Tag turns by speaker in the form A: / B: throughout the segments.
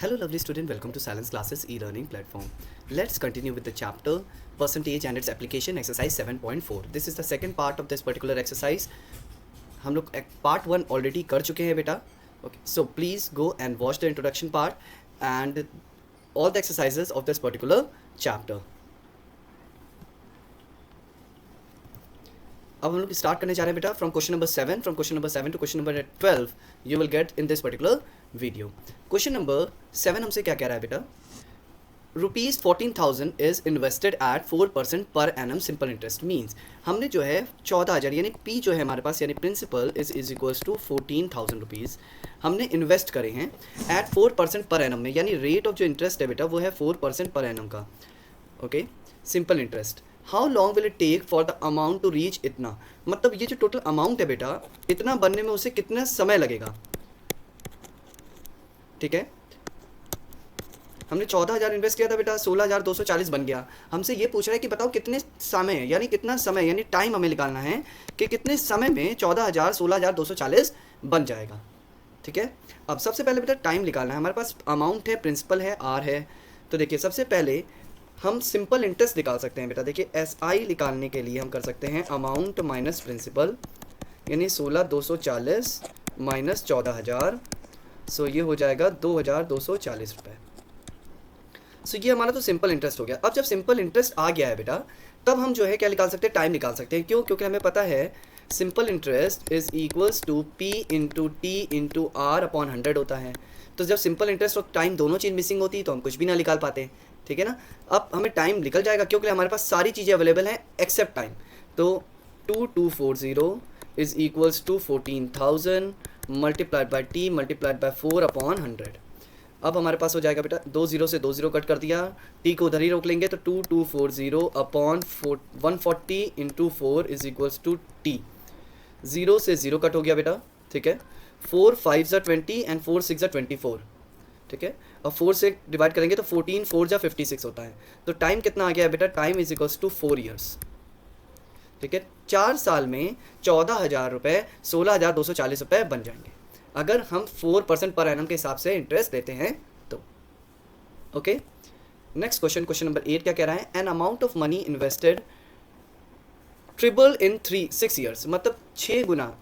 A: Hello lovely student, welcome to Silence Classes e-learning platform. Let's continue with the chapter percentage and its application exercise 7.4. This is the second part of this particular exercise. हम लोग part 1 already कर चुके हैं बेटा. Okay, so please go and watch the introduction part and all the exercises of this particular chapter. अब हम लोग start करने जा रहे हैं बेटा from question number 7. From question number 7 to question number 12 you will get in this particular video. Question number 7 हमसे क्या कह रहा है बेटा? ₹14,000 इज इन्वेस्टेड एट 4% पर एनम सिंपल इंटरेस्ट. मीन्स हमने जो है 14,000 यानी पी जो है हमारे पास यानी principal is equals to 14,000 rupees हमने इन्वेस्ट करे हैं एट 4% पर एनम में, यानी रेट ऑफ जो इंटरेस्ट है बेटा वो है 4% पर एनम का. Okay, simple interest. How long will it take for the amount to reach इतना, मतलब ये जो टोटल अमाउंट है बेटा इतना बनने में उसे कितना समय लगेगा. ठीक है, हमने 14,000 इन्वेस्ट किया था बेटा, 16,240 बन गया. हमसे ये पूछ रहा है कि बताओ कितने समय यानी कितना समय यानी टाइम हमें निकालना है कि कितने समय में 14,000 16,240 बन जाएगा. ठीक है, अब सबसे पहले बेटा टाइम निकालना है. हमारे पास अमाउंट है, प्रिंसिपल है, आर है. तो देखिए सबसे पहले हम सिंपल इंटरेस्ट निकाल सकते हैं बेटा. देखिए एस आई निकालने के लिए हम कर सकते हैं अमाउंट माइनस प्रिंसिपल, यानी 16,240 माइनस 14,000. सो ये हो जाएगा 2,240 रुपये. सो ये हमारा तो सिंपल इंटरेस्ट हो गया. अब जब सिंपल इंटरेस्ट आ गया है बेटा तब हम जो है क्या निकाल सकते हैं, टाइम निकाल सकते हैं. क्यों? क्योंकि हमें पता है simple interest is equals to P into T into R upon 100 होता है. तो जब सिंपल इंटरेस्ट और टाइम दोनों चीज़ मिसिंग होती है तो हम कुछ भी ना निकाल पाते. ठीक है ना. अब हमें टाइम निकल जाएगा क्योंकि हमारे पास सारी चीज़ें अवेलेबल हैं एक्सेप्ट टाइम. तो 2240 is equals to 14,000 multiplied by T multiplied by 4 upon 100. अब हमारे पास हो जाएगा बेटा 2 0 से 2 0 कट कर दिया, टी को उधर ही रोक लेंगे तो 2240 upon 140 into 4 is equals to T. 0 से 0 कट हो गया बेटा. ठीक है, 4 5 20 एंड 4 6 24. ठीक है, अब 4 से डिवाइड करेंगे तो 14 4 56 होता है. तो टाइम कितना आ गया है बेटा? Time is equals to 4 years. ठीक है, 4 साल में 14,000 रुपये 16,240 रुपये बन जाएंगे अगर हम 4% पर एनम के हिसाब से इंटरेस्ट देते हैं तो. Okay, next question, question number 8 क्या कह रहा है? An amount of money invested treble in 6 years, मतलब 6 गुना,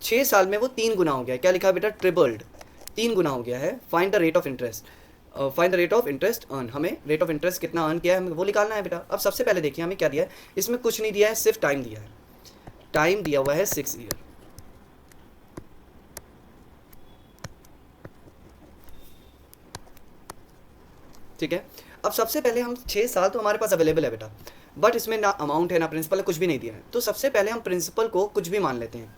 A: 6 साल में वो 3 गुना हो गया. क्या लिखा है बेटा? ट्रिबल्ड, 3 गुना हो गया है. Find the rate of interest. Find the rate of interest earn. हमें रेट ऑफ इंटरेस्ट कितना अर्न किया है हमें वो निकालना है बेटा. अब सबसे पहले देखिए हमें क्या दिया है, इसमें कुछ नहीं दिया है, सिर्फ टाइम दिया है. टाइम दिया हुआ है 6 ईयर. ठीक है, अब सबसे पहले हम 6 साल तो हमारे पास अवेलेबल है बेटा, बट इसमें ना अमाउंट है ना प्रिंसिपल है, कुछ भी नहीं दिया है. तो सबसे पहले हम प्रिंसिपल को कुछ भी मान लेते हैं.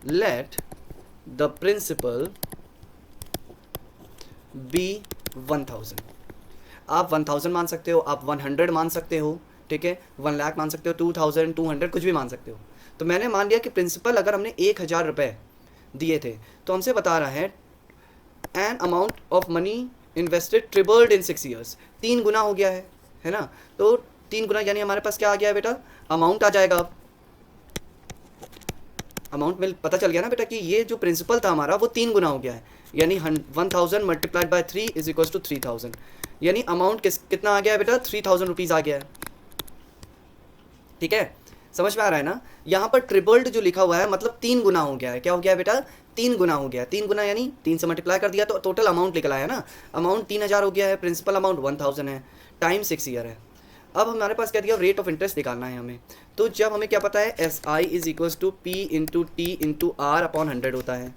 A: Let the principal be 1,000. आप 1,000 मान सकते हो, आप 100 मान सकते हो. ठीक है, 1 लाख मान सकते हो, 2,000 200 कुछ भी मान सकते हो. तो मैंने मान लिया कि प्रिंसिपल अगर हमने 1,000 रुपये दिए थे तो हमसे बता रहा है an amount of money invested trebled in 6 years, 3 गुना हो गया है ना. तो 3 गुना यानी हमारे पास क्या आ गया है बेटा? अमाउंट आ जाएगा. अब अमाउंट में पता चल गया ना बेटा कि ये जो प्रिंसिपल था हमारा वो 3 गुना हो गया है, यानी 1,000 multiplied by 3 is equals to 3,000. यानी अमाउंट कितना आ गया है बेटा? 3,000 रुपीज़ आ गया है. ठीक है, समझ में आ रहा है ना. यहाँ पर ट्रिबल्ड जो लिखा हुआ है मतलब 3 गुना हो गया है. क्या हो गया बेटा? 3 गुना हो गया. 3 गुना यानी 3 से मल्टीप्लाई कर दिया तो टोटल अमाउंट निकला है ना. अमाउंट 3,000 हो गया है, प्रिंसिपल अमाउंट 1,000 है, टाइम 6 ईयर है. अब हमारे पास क्या दिया? रेट ऑफ इंटरेस्ट निकालना है हमें. तो जब हमें क्या पता है S I is equals to P into T into R upon 100 होता है.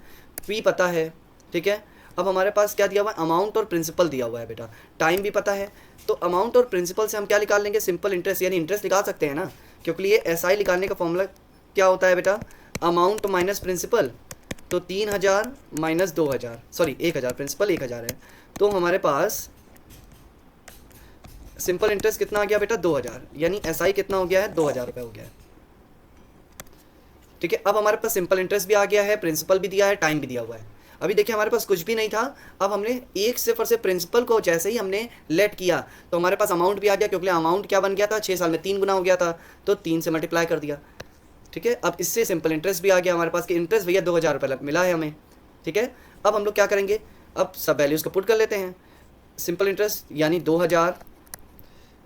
A: पी पता है. ठीक है, अब हमारे पास क्या दिया हुआ है? अमाउंट और प्रिंसिपल दिया हुआ है बेटा. टाइम भी पता है. तो अमाउंट और प्रिंसिपल से हम क्या निकाल लेंगे? सिंपल इंटरेस्ट, यानी इंटरेस्ट निकाल सकते हैं ना, क्योंकि ये एस आई निकालने का फॉर्मूला क्या होता है बेटा? Amount minus principal. तो 3,000 माइनस 2,000, सॉरी 1,000, प्रिंसिपल 1,000 है. तो हमारे पास सिंपल इंटरेस्ट कितना आ गया बेटा? 2,000, यानी एस आई कितना हो गया है? 2,000 रुपये हो गया है. ठीक है, अब हमारे पास सिंपल इंटरेस्ट भी आ गया है, प्रिंसिपल भी दिया है, टाइम भी दिया हुआ है. अभी देखिए हमारे पास कुछ भी नहीं था. अब हमने एक सिर्फ और सिर्फ प्रिंसिपल को जैसे ही हमने लेट किया तो हमारे पास अमाउंट भी आ गया, क्योंकि अमाउंट क्या बन गया था? 6 साल में 3 गुना हो गया था, तो 3 से मल्टीप्लाई कर दिया. ठीक है, अब इससे सिंपल इंटरेस्ट भी आ गया हमारे पास कि इंटरेस्ट भैया 2,000 रुपये मिला है हमें. ठीक है, अब हम लोग क्या करेंगे? अब सब वैल्यूज़ को पुट कर लेते हैं. सिंपल इंटरेस्ट यानी 2000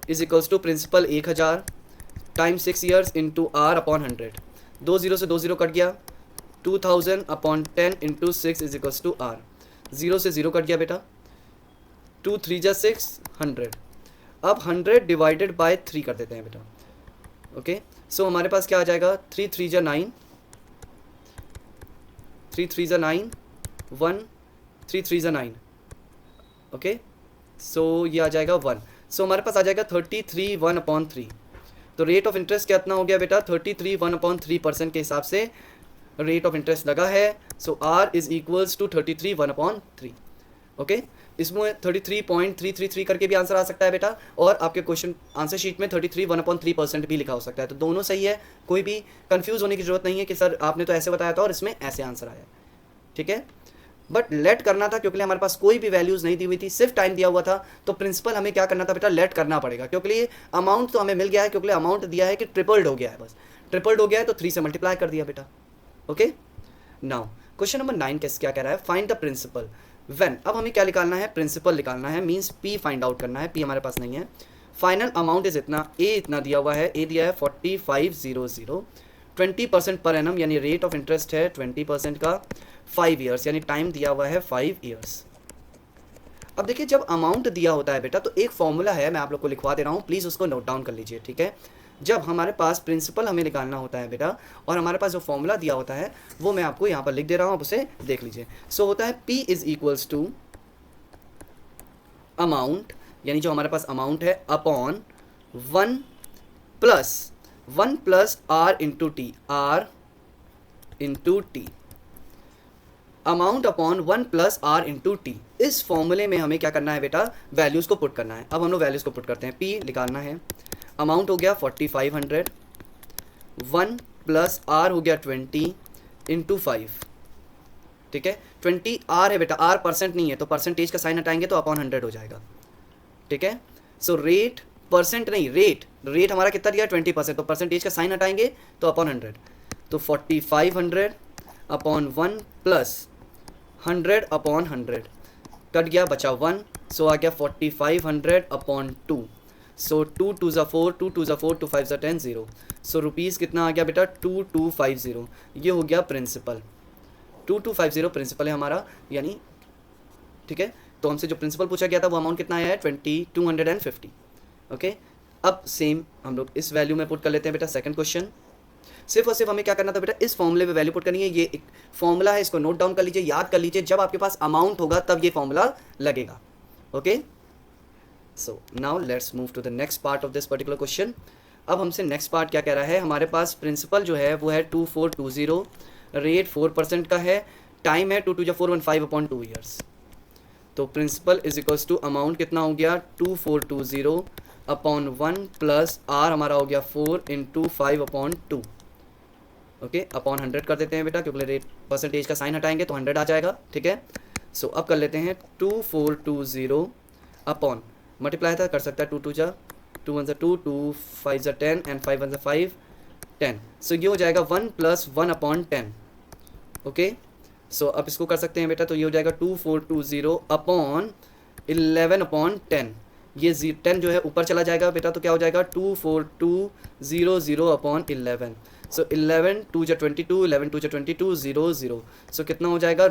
A: is equals to principal 1000 time 6 years into R upon 100। 2 0 से 2 0 कट गया, 2000 upon 10 into 6 is equals to R. 0 से 0 कट गया बेटा, 2 3 जा 6 100। अब 100 डिवाइडेड बाय 3 कर देते हैं बेटा। ओके सो हमारे पास क्या आ जाएगा, 3 3 जा 9, 3 3 जा 9, 1 3 3 जा 9। ओके सो ये आ जाएगा 1। सो हमारे पास आ जाएगा 33 1 अपॉन 3। तो रेट ऑफ इंटरेस्ट कितना हो गया बेटा, 33 1 अपॉन 3% के हिसाब से रेट ऑफ इंटरेस्ट लगा है। So R is equals to 33 1 upon 3। Okay इसमें 33.333 करके भी आंसर आ सकता है बेटा, और आपके क्वेश्चन आंसर शीट में 33 1 अपॉन 3% भी लिखा हो सकता है। तो दोनों सही है, कोई भी कंफ्यूज होने की जरूरत नहीं है कि सर आपने तो ऐसे बताया था और इसमें ऐसे आंसर आया। ठीक है, बट लेट करना था क्योंकि हमारे पास कोई भी वैल्यूज़ नहीं दी हुई थी, सिर्फ टाइम दिया हुआ था। तो प्रिंसिपल हमें क्या करना था बेटा, लेट करना पड़ेगा, क्योंकि अमाउंट तो हमें मिल गया है, क्योंकि अमाउंट दिया है कि ट्रिपल्ड हो गया है, बस ट्रिपल्ड हो गया है तो 3 से मल्टीप्लाई कर दिया बेटा। ओके नाउ क्वेश्चन नंबर 9 क्या कह रहा है, फाइंड द प्रिंसिपल व्हेन। अब हमें क्या निकालना है, प्रिंसिपल निकालना है, मींस पी फाइंड आउट करना है। पी हमारे पास नहीं है। फाइनल अमाउंट इज इतना, ए इतना दिया हुआ है, ए दिया है 4500, 20% पर एनम यानी रेट ऑफ इंटरेस्ट है 20% का, 5 ईयर्स यानी टाइम दिया हुआ है 5 ईयर्स। अब देखिए जब अमाउंट दिया होता है बेटा तो एक फॉर्मूला है, मैं आप लोग को लिखवा दे रहा हूँ, प्लीज़ उसको नोट डाउन कर लीजिए। ठीक है, जब हमारे पास प्रिंसिपल हमें निकालना होता है बेटा और हमारे पास जो फॉर्मूला दिया होता है वो मैं आपको यहाँ पर लिख दे रहा हूँ, आप उसे देख लीजिए। सो होता है P is equals to amount, यानी जो हमारे पास अमाउंट है, upon 1 plus R into T, R into T, amount upon 1 plus R into T. इस फॉर्मूले में हमें क्या करना है बेटा, वैल्यूज़ को पुट करना है। अब हम लोग वैल्यूज़ को पुट करते हैं। P निकालना है, अमाउंट हो गया 4500, 1 प्लस R हो गया 20 इंटू 5। ठीक है, 20 R है बेटा, R परसेंट नहीं है तो परसेंटेज का साइन हटाएंगे तो अपॉन 100 हो जाएगा। ठीक है, सो रेट परसेंट नहीं, रेट हमारा कितना दिया 20%, तो परसेंटेज का साइन हटाएंगे तो अपॉन 100। तो 4500 अपॉन 1 प्लस 100 अपॉन 100 कट गया, बचा 1। सो आ गया 4500 अपॉन 2। सो 2 2 ज़ा 4, 2 2 ज़ा 4, 2 5 ज़ा 10, 0। सो रुपीज़ कितना आ गया बेटा, 2250। ये हो गया प्रिंसिपल, 2250 प्रिंसिपल है हमारा, यानी ठीक है। तो हमसे जो प्रिंसिपल पूछा गया था वो अमाउंट कितना आया है, 2250। ओके अब सेम हम लोग इस वैल्यू में पुट कर लेते हैं बेटा। सेकंड क्वेश्चन, सिर्फ और सिर्फ हमें क्या करना था बेटा, इस फॉर्मूले में वैल्यू पुट करनी है। ये एक फॉर्मूला है, इसको नोट डाउन कर लीजिए, याद कर लीजिए, जब आपके पास अमाउंट होगा तब ये फॉर्मूला लगेगा। Okay so now let's move to the next part of this particular question. अब हमसे नेक्स्ट पार्ट क्या कह रहा है, हमारे पास प्रिंसिपल जो है वो है 2420, रेट 4% का है, टाइम है 2 2 415 अपॉन 2 ईयर्स। तो principal is equals to amount कितना हो गया 2420 अपॉन 1 प्लस आर हमारा हो गया 4 इंटू 5 अपॉन 2। ओके अपॉन 100 कर देते हैं बेटा, क्योंकि रेट परसेंटेज का साइन हटाएंगे तो 100 आ जाएगा। ठीक है, सो अब कर लेते हैं 2420 अपॉन, मल्टीप्लाई था कर सकता है 2 2 जा 2 1 जा 2, 2 5 जा 10 एंड 5 1 जा 5, 10। सो ये हो जाएगा 1 प्लस 1 अपॉन 10। ओके सो अब इसको कर सकते हैं बेटा, तो ये हो जाएगा 2420 अपॉन 11 अपॉन 10। ये 10 जो है ऊपर चला जाएगा बेटा, तो क्या हो जाएगा 24200 अपॉन 11। सो 11 2 जा 22, 11 2 जा 22, 0 0। सो कितना हो जाएगा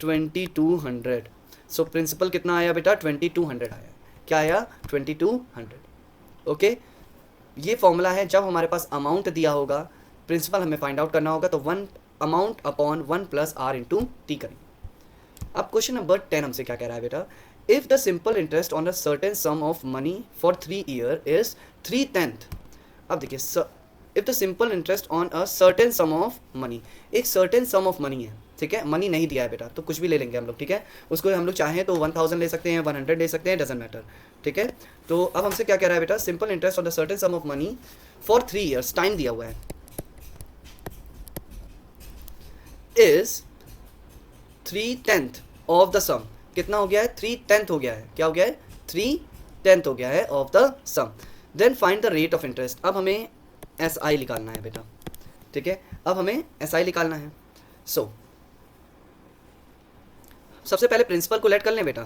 A: ₹2200। सो प्रिंसिपल कितना आया बेटा, 2200 आया। क्या आया, 2200। ओके ये फॉर्मूला है, जब हमारे पास अमाउंट दिया होगा, प्रिंसिपल हमें फाइंड आउट करना होगा, तो 1 amount upon 1 plus R into T करेंगे। अब क्वेश्चन नंबर 10 हमसे क्या कह रहा है बेटा, if the simple interest on a certain sum of money for 3 year is 3/10। अब देखिए if the simple interest on a certain sum of money, एक सर्टेन सम ऑफ मनी है, ठीक है, मनी नहीं दिया है बेटा, तो कुछ भी ले लेंगे हम लोग। ठीक है, उसको हम लोग चाहें तो 1000 ले सकते हैं, 100 ले सकते हैं, डजंट मैटर। ठीक है, तो अब हमसे क्या कह रहा है बेटा, simple interest on the certain sum of money for 3 years, time दिया हुआ है, इज 3/10 ऑफ द सम। कितना हो गया है, 3/10 हो गया है। क्या हो गया है, 3/10 हो गया है of the sum. Then find the rate of interest. अब हमें SI निकालना है बेटा। ठीक है, अब हमें SI निकालना है। सो सबसे पहले प्रिंसिपल को लेट कर लें बेटा।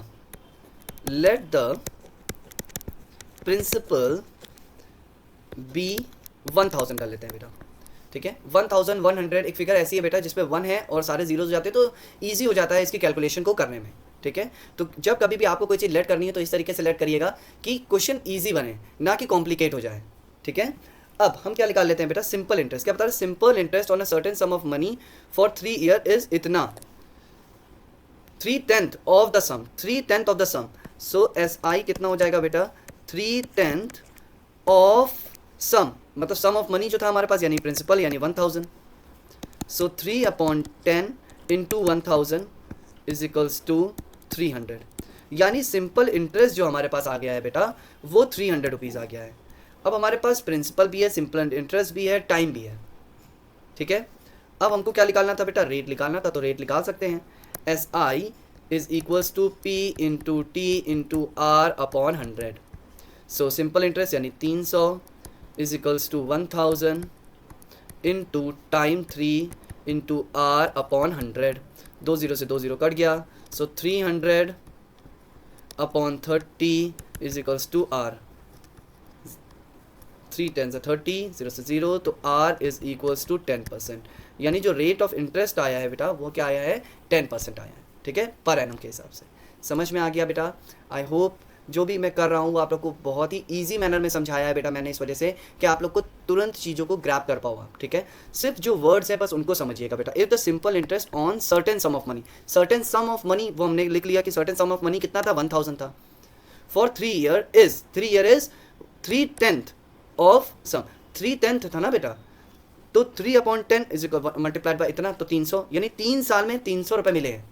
A: लेट द प्रिंसिपल बी 1000 कर लेते हैं बेटा, ठीक है। 1100 एक फिगर ऐसी है बेटा जिसपे 1 है और सारे जीरोज हो जाते हैं, तो ईजी हो जाता है इसकी कैलकुलेशन को करने में, ठीक है। तो जब कभी भी आपको कोई चीज़ लेट करनी है तो इस तरीके से लेट करिएगा कि क्वेश्चन ईजी बने, ना कि कॉम्प्लिकेट हो जाए, ठीक है। अब हम क्या निकाल लेते हैं बेटा, सिंपल इंटरेस्ट। क्या बता रहे, simple interest on a certain sum of money for 3 year is इतना, 3/10 of the sum, 3/10 of the sum. So S I कितना हो जाएगा बेटा, 3/10 ऑफ सम, मतलब सम ऑफ मनी जो था हमारे पास, यानी प्रिंसिपल, यानी 1000। सो 3/10 इंटू 1000 इज इक्वल्स टू 300, यानी सिंपल इंटरेस्ट जो हमारे पास आ गया है बेटा वो 300 रुपीज़ आ गया है। अब हमारे पास प्रिंसिपल भी है, सिंपल इंटरेस्ट भी है, टाइम भी है, ठीक है। अब हमको क्या निकालना था बेटा, रेट निकालना था, तो रेट निकाल सकते हैं। S I is equals to P into T into R upon 100। So simple interest यानी 300 is equals to 1000 into time 3 into R upon 100। 2 0 से 2 0 कट गया, so 300 upon 30 is equals to R. 3 10 30, 0 से 0, तो R इज इक्वल्स टू 10%, यानी जो rate of interest आया है बेटा वो क्या आया है, 10% आया है, ठीक है, पर एनम के हिसाब से। समझ में आ गया बेटा। आई होप जो भी मैं कर रहा हूँ वो आप लोग को बहुत ही ईजी मैनर में समझाया है बेटा मैंने, इस वजह से कि आप लोग को तुरंत चीज़ों को ग्रैब कर पाओ आप, ठीक है। सिर्फ जो वर्ड्स हैं बस उनको समझिएगा बेटा। If the simple interest on certain sum of money, certain sum of money वो हमने लिख लिया कि सर्टेन सम ऑफ मनी कितना था, 1000 था। For 3 year is 3/10 of some, 3/10 था ना बेटा, तो 3/10 इज इक्वल मल्टीप्लाइड बाय इतना, तो 300, यानी 3 साल में 300 रुपये मिले हैं,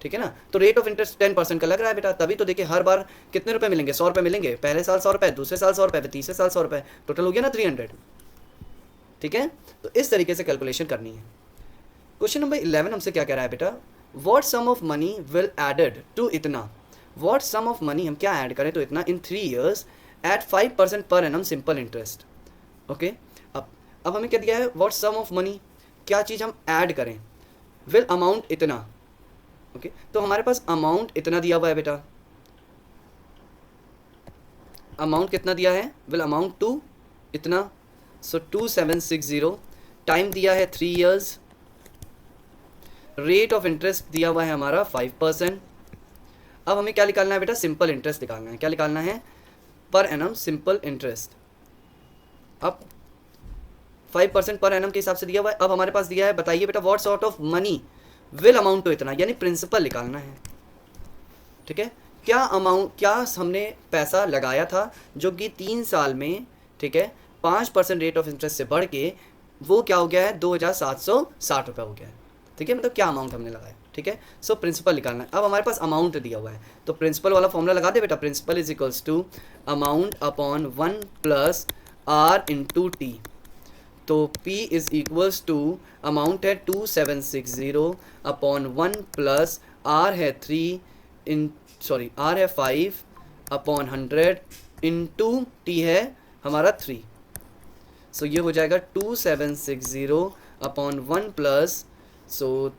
A: ठीक है ना। तो रेट ऑफ इंटरेस्ट 10% का लग रहा है बेटा, तभी तो देखिए हर बार कितने रुपए मिलेंगे, 100 रुपये मिलेंगे, पहले साल 100 रुपये, दूसरे साल 100 रुपये, तीसरे साल 100 रुपये, टोटल हो गया ना 300, ठीक है। तो इस तरीके से कैलकुलेशन करनी है। क्वेश्चन नंबर 11 हमसे क्या कह रहा है बेटा, what sum of money will added to इतना, व्हाट सम ऑफ मनी हम क्या ऐड करें तो इतना इन 3 years eight 5% per annum simple interest, okay. अब हमें क्या दिया है, व्हाट सम ऑफ मनी, क्या चीज़ हम ऐड करें, विल अमाउंट इतना, ओके। तो हमारे पास अमाउंट इतना दिया हुआ है बेटा, अमाउंट कितना दिया है, विल अमाउंट टू इतना, सो 2760, टाइम दिया है 3 ईयर्स, रेट ऑफ इंटरेस्ट दिया हुआ है हमारा 5%। अब हमें क्या निकालना है बेटा, सिंपल इंटरेस्ट निकालना है। क्या निकालना है, पर एनम सिंपल इंटरेस्ट। अब 5% पर एनम के हिसाब से दिया हुआ है। अब हमारे पास दिया है, बताइए बेटा what sort of money will amount to इतना, यानी प्रिंसिपल निकालना है, ठीक है। क्या अमाउंट, क्या हमने पैसा लगाया था जो कि 3 साल में, ठीक है, 5% रेट ऑफ इंटरेस्ट से बढ़ के वो क्या हो गया है, 2760 रुपये हो गया है, ठीक है। मतलब क्या अमाउंट हमने लगाया, ठीक है। सो प्रिंसिपल निकालना है। अब हमारे पास अमाउंट दिया हुआ है, तो प्रिंसिपल वाला फॉर्मूला लगा दे बेटा, principal is equals to amount upon 1 plus R into T. तो P is equals to amount है 2760 अपॉन 1 प्लस R है 5 अपॉन 100 इंटू T है हमारा 3। सो ये हो जाएगा 2760 अपॉन 1 प्लस, सो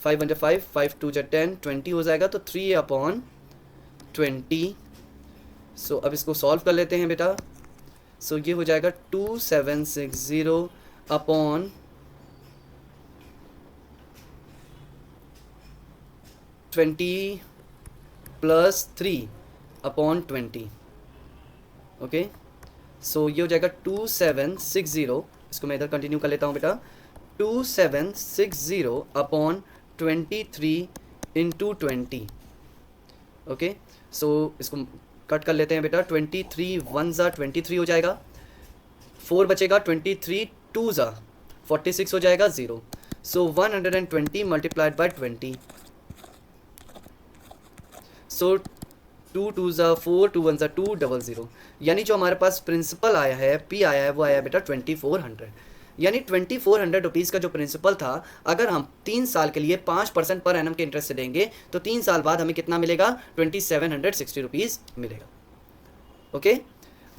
A: 5 5 2 10 20 हो जाएगा, तो 3 अपॉन 20। सो अब इसको सॉल्व कर लेते हैं बेटा। सो ये हो जाएगा 2760 अपॉन 20 प्लस 3 अपॉन 20, ओके। सो ये हो जाएगा 2760, इसको मैं इधर कंटिन्यू कर लेता हूँ बेटा, 2760 अपॉन 23 इंटू 20, ओके। सो इसको कट कर लेते हैं बेटा, 23 1 ज़ा 23 हो जाएगा, 4 बचेगा, 23 2 ज़ा 46 हो जाएगा 0। सो 120 मल्टीप्लाइड बाय 20, सो 2 2 ज़ा 4 2 1 ज़ा 2 00, यानी जो हमारे पास प्रिंसिपल आया है, पी आया है, वो आया बेटा 2400, यानी 2400 रुपीज़ का जो प्रिंसिपल था, अगर हम 3 साल के लिए 5% पर एनम के इंटरेस्ट से देंगे तो 3 साल बाद हमें कितना मिलेगा, 2760 रुपीज़ मिलेगा, ओके।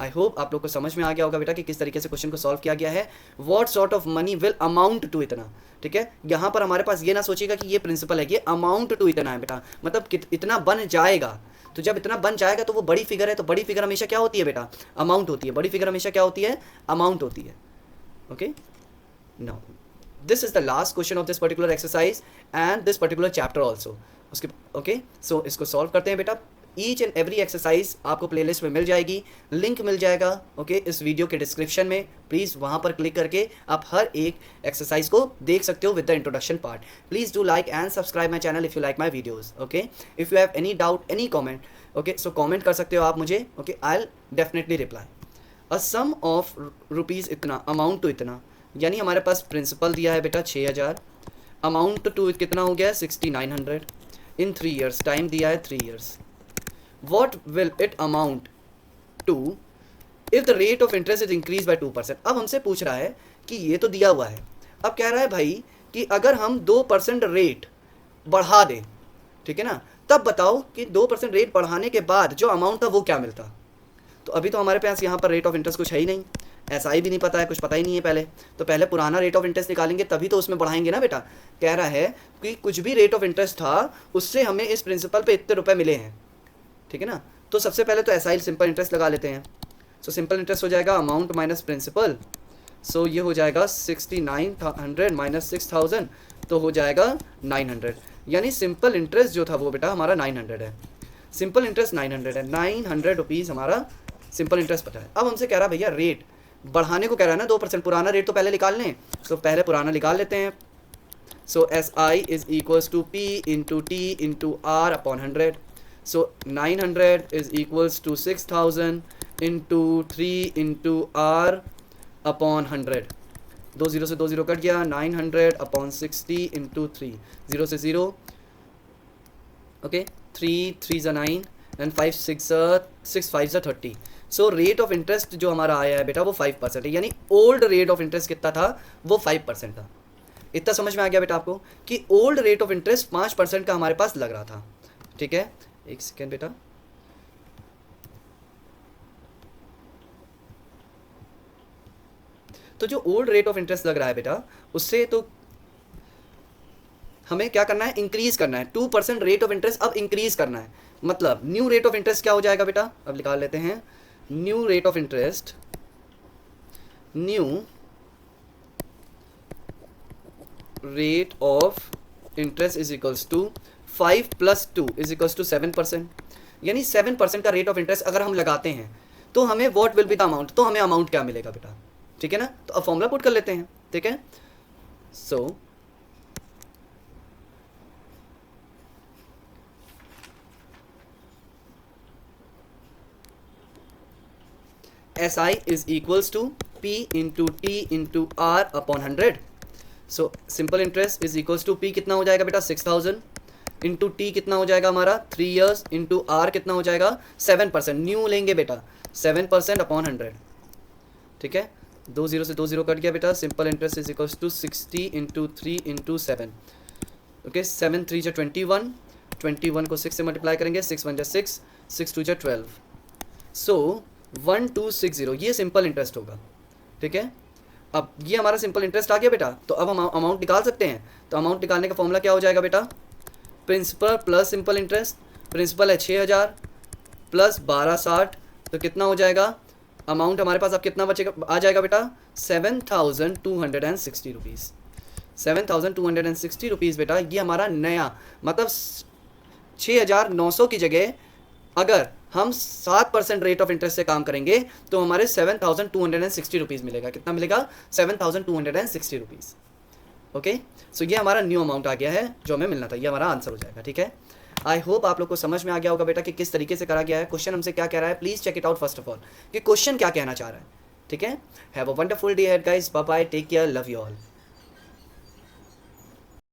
A: आई होप आप लोग को समझ में आ गया होगा बेटा कि किस तरीके से क्वेश्चन को सॉल्व किया गया है। What sort of money will amount to इतना, ठीक है। यहाँ पर हमारे पास ये ना सोचिएगा कि ये प्रिंसिपल है, ये अमाउंट टू इतना है बेटा, मतलब इतना बन जाएगा। तो जब इतना बन जाएगा तो वो बड़ी फिगर है, तो बड़ी फिगर हमेशा क्या होती है बेटा, अमाउंट होती है, बड़ी फिगर हमेशा क्या होती है, अमाउंट होती है। Okay, now this is the last question of this particular exercise and this particular chapter also. उसके ओके, सो इसको सॉल्व करते हैं बेटा। ईच एंड एवरी एक्सरसाइज आपको प्लेलिस्ट में मिल जाएगी, लिंक मिल जाएगा ओके इस वीडियो के डिस्क्रिप्शन में। प्लीज़ वहाँ पर क्लिक करके आप हर एक एक्सरसाइज को देख सकते हो with the introduction part. Please do like and subscribe my channel if you like my videos. Okay, if you have any doubt, any comment, okay so comment कर सकते हो आप मुझे। Okay, I will definitely reply. A sum of rupees इतना, amount to इतना, यानी हमारे पास principal दिया है बेटा 6000, अमाउंट टू कितना हो गया 6900, इन 3 ईयर्स, टाइम दिया है 3 years. What will it amount to if the rate of interest is increased by 2%? अब हमसे पूछ रहा है कि ये तो दिया हुआ है, अब कह रहा है भाई कि अगर हम 2% रेट बढ़ा दें, ठीक है ना, तब बताओ कि 2% रेट बढ़ाने के बाद जो अमाउंट था वो क्या मिलता। तो अभी तो हमारे पास यहाँ पर रेट ऑफ इंटरेस्ट कुछ है ही नहीं, SI भी नहीं पता है, कुछ पता ही नहीं है पहले, तो पहले पुराना रेट ऑफ इंटरेस्ट निकालेंगे तभी तो उसमें बढ़ाएंगे ना बेटा। कह रहा है कि कुछ भी रेट ऑफ इंटरेस्ट था उससे हमें इस प्रिंसिपल पे इतने रुपए मिले हैं, ठीक है ना। तो सबसे पहले तो SI सिंपल इंटरेस्ट लगा लेते हैं। सो सिंपल इंटरेस्ट हो जाएगा अमाउंट माइनस प्रिंसिपल, सो ये हो जाएगा 6900 माइनस 6000, तो हो जाएगा 900, यानी सिंपल इंटरेस्ट जो था वो बेटा हमारा 900 है। सिंपल इंटरेस्ट 900 है, 900 रुपीज़ हमारा सिंपल इंटरेस्ट पता है। अब हमसे कह रहा है भैया रेट बढ़ाने को कह रहा है ना 2%, पुराना रेट तो पहले निकाल लें, तो पहले पुराना निकाल लेते हैं। So SI is equals to P into T into R upon 100। So 900 is equals to 6000 into 3 into R upon 100। 2 0 से 2 0 कट गया, 900 upon 60 into 3, 0 से 0, okay, 3 3 is 9 and 5 6 5 is 30। So rate of interest जो हमारा आया है बेटा वो 5% है, यानी ओल्ड रेट ऑफ इंटरेस्ट कितना था, वो 5% था। इतना समझ में आ गया बेटा आपको कि ओल्ड रेट ऑफ इंटरेस्ट 5% का हमारे पास लग रहा था, ठीक है। एक सेकेंड बेटा, तो जो ओल्ड रेट ऑफ इंटरेस्ट लग रहा है बेटा उससे तो हमें क्या करना है, इंक्रीज करना है। 2% रेट ऑफ इंटरेस्ट अब इंक्रीज करना है, मतलब न्यू रेट ऑफ इंटरेस्ट क्या हो जाएगा बेटा, अब निकाल लेते हैं। New rate of interest, new rate of interest is equals to 5 + 2 is equals to 7%, यानी 7% का रेट ऑफ इंटरेस्ट अगर हम लगाते हैं तो हमें what will be the amount, तो हमें अमाउंट क्या मिलेगा बेटा, ठीक है ना। तो अब फॉर्मूला पुट कर लेते हैं, ठीक है। So SI is equals to P into T into R upon 100। So simple interest is equals to P कितना हो जाएगा बेटा 6000 इंटू T कितना हो जाएगा हमारा 3 ईयर्स इंटू R कितना हो जाएगा 7%, न्यू लेंगे बेटा 7% अपॉन 100, ठीक है। 2 0 से 2 0 कट गया बेटा। Simple interest is equals to 60 into 3 into 7, okay. 7 3 जा 21, 21 को 6 से मल्टीप्लाई करेंगे, 6 1 जा 6, 6 2 जा 12, सो 1260, ये सिंपल इंटरेस्ट होगा, ठीक है। अब ये हमारा सिंपल इंटरेस्ट आ गया बेटा, तो अब हम अमाउंट निकाल सकते हैं। तो अमाउंट निकालने का फॉर्मूला क्या हो जाएगा बेटा, principal plus simple interest. Principal है 6000 प्लस 1260, तो कितना हो जाएगा अमाउंट हमारे पास अब कितना बचेगा, आ जाएगा बेटा 7260 रुपीज़। 7260 रुपीज़ बेटा, ये हमारा नया, मतलब 6900 की जगह अगर हम 7% रेट ऑफ इंटरेस्ट से काम करेंगे तो हमारे 7260 रुपीज़ मिलेगा। कितना मिलेगा 7260 रुपीज़, ओके। सो ये हमारा न्यू अमाउंट आ गया है जो हमें मिलना था, ये हमारा आंसर हो जाएगा, ठीक है। आई होप आप लोग को समझ में आ गया होगा बेटा कि किस तरीके से करा गया है। क्वेश्चन हमसे क्या कह रहा है, please check it out first of all कि क्वेश्चन क्या कहना चाह रहा है, ठीक है। Have a wonderful day ahead guys, bye bye, take care, love you all.